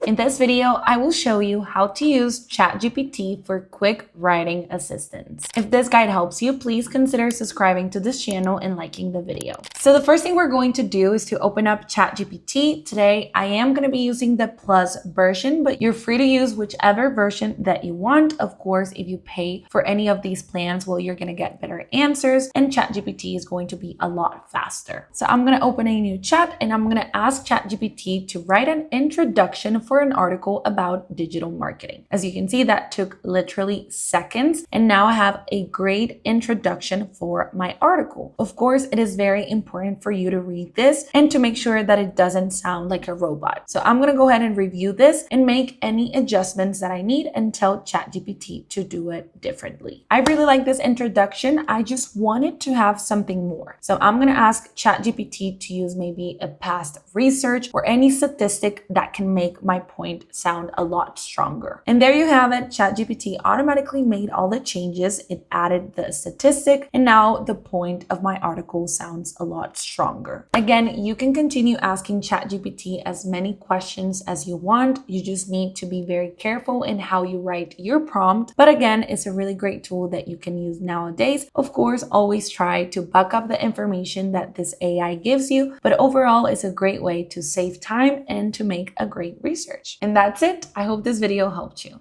In this video, I will show you how to use ChatGPT for quick writing assistance. If this guide helps you, please consider subscribing to this channel and liking the video. So the first thing we're going to do is to open up ChatGPT. Today, I am going to be using the Plus version, but you're free to use whichever version that you want. Of course, if you pay for any of these plans, well, you're going to get better answers and ChatGPT is going to be a lot faster. So I'm going to open a new chat and I'm going to ask ChatGPT to write an introduction for an article about digital marketing. As you can see, that took literally seconds. And now I have a great introduction for my article. Of course, it is very important for you to read this and to make sure that it doesn't sound like a robot. So I'm going to go ahead and review this and make any adjustments that I need and tell ChatGPT to do it differently. I really like this introduction. I just wanted to have something more. So I'm going to ask ChatGPT to use maybe a past research or any statistic that can make my point sound a lot stronger. And there you have it. ChatGPT automatically made all the changes. It added the statistic, and now the point of my article sounds a lot stronger. Again, you can continue asking ChatGPT as many questions as you want. You just need to be very careful in how you write your prompt. But again, it's a really great tool that you can use nowadays. Of course, always try to back up the information that this AI gives you, but overall, it's a great way to save time and to make a great research. And that's it. I hope this video helped you.